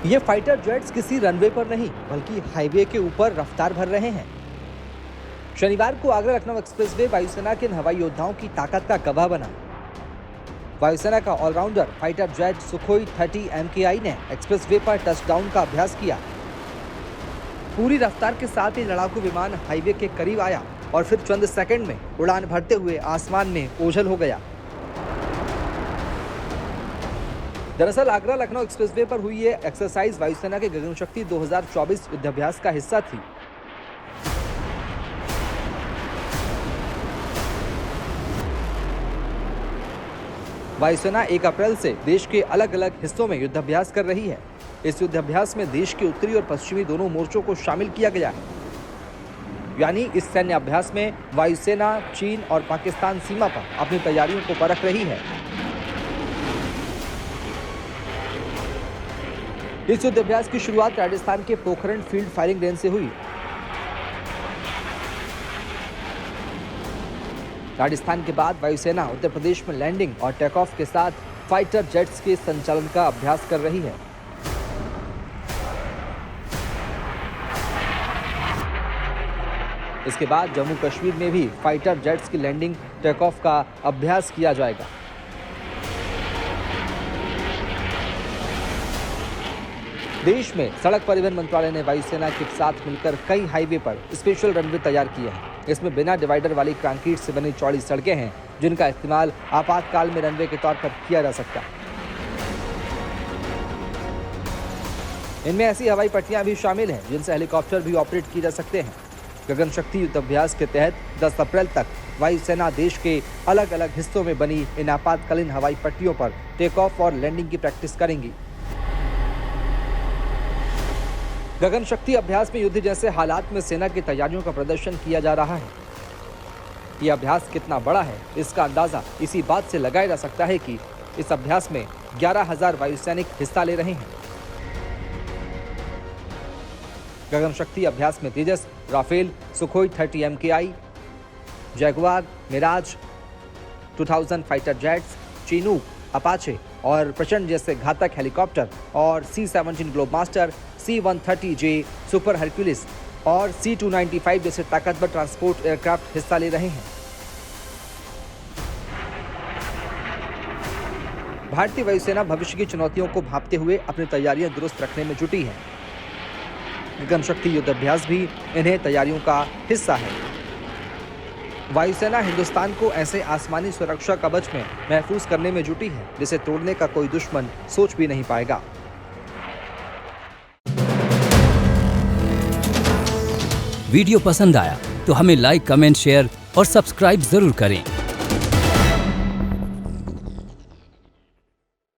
ये fighter jets किसी runway पर नहीं बल्कि हाईवे के ऊपर रफ्तार भर रहे हैं। शनिवार को आगरा लखनऊ एक्सप्रेसवे वायुसेना के हवाई योद्धाओं की ताकत का गवाह बना। वायुसेना का allrounder fighter jet Sukhoi 30 MKI ने एक्सप्रेसवे पर टचडाउन का अभ्यास किया। पूरी रफ्तार के साथ ये लड़ाकू विमान हाईवे के करीब आया और फिर चंद सेकंड में उड़ान भरते हुए आसमान में ओझल हो गया। दरअसल आगरा लखनऊ एक्सप्रेसवे पर हुई ये एक्सरसाइज वायुसेना के गगनशक्ति 2024 युद्धाभ्यास का हिस्सा थी। वायुसेना 1 अप्रैल से देश के अलग अलग हिस्सों में युद्धाभ्यास कर रही है। इस युद्धाभ्यास में देश के उत्तरी और पश्चिमी दोनों मोर्चों को शामिल किया गया है। यानी इस सैन्य अभ्यास में वायुसेना चीन और पाकिस्तान सीमा पर अपनी तैयारियों को परख रही है। इस युद्धाभ्यास की शुरुआत राजस्थान के पोखरण फील्ड फायरिंग रेंज से हुई। राजस्थान के बाद वायुसेना उत्तर प्रदेश में लैंडिंग और टेक ऑफ के साथ फाइटर जेट्स के संचालन का अभ्यास कर रही है। इसके बाद जम्मू कश्मीर में भी फाइटर जेट्स की लैंडिंग टेक ऑफ का अभ्यास किया जाएगा। देश में सड़क परिवहन मंत्रालय ने वायुसेना के साथ मिलकर कई हाईवे पर स्पेशल रनवे तैयार किए हैं। इसमें बिना डिवाइडर वाली कंक्रीट से बनी चौड़ी सड़कें हैं, जिनका इस्तेमाल आपातकाल में रनवे के तौर पर किया जा सकता है। इनमें ऐसी हवाई पट्टियां भी शामिल हैं जिनसे हेलीकॉप्टर भी ऑपरेट किए जा सकते हैं। गगनशक्ति युद्धाभ्यास के तहत 10 अप्रैल तक वायुसेना देश के अलग अलग हिस्सों में बनी इन आपातकालीन हवाई पट्टियों पर टेक ऑफ और लैंडिंग की प्रैक्टिस करेंगी। गगनशक्ति अभ्यास में युद्ध जैसे हालात में सेना की तैयारियों का प्रदर्शन किया जा रहा है। यह अभ्यास कितना बड़ा है, इसका अंदाजा इसी बात से लगाया जा सकता है कि इस अभ्यास में 11,000 वायुसैनिक हिस्सा ले रहे हैं। गगनशक्ति अभ्यास में Tejas, Rafale, Sukhoi 30 MKI, Jaguar, Mirage 2000 fighter jets, Chinook, Apache और प्रचंड जैसे घातक हेलीकॉप्टर और C-17 Globemaster, C-130J super Hercules और C-295 जैसे ताकतवर ट्रांसपोर्ट एयरक्राफ्ट हिस्सा ले रहे हैं। भारतीय वायुसेना भविष्य की चुनौतियों को भांपते हुए अपनी तैयारियां दुरुस्त रखने में जुटी है। गगनशक्ति युद्धाभ्यास भी इन्हें तैयारियों का हिस्सा है। वायुसेना हिंदुस्तान को ऐसे आसमानी सुरक्षा कवच में महफूज करने में जुटी है जिसे तोड़ने का कोई दुश्मन सोच भी नहीं पाएगा। वीडियो पसंद आया तो हमें लाइक, कमेंट, शेयर और सब्सक्राइब जरूर करें।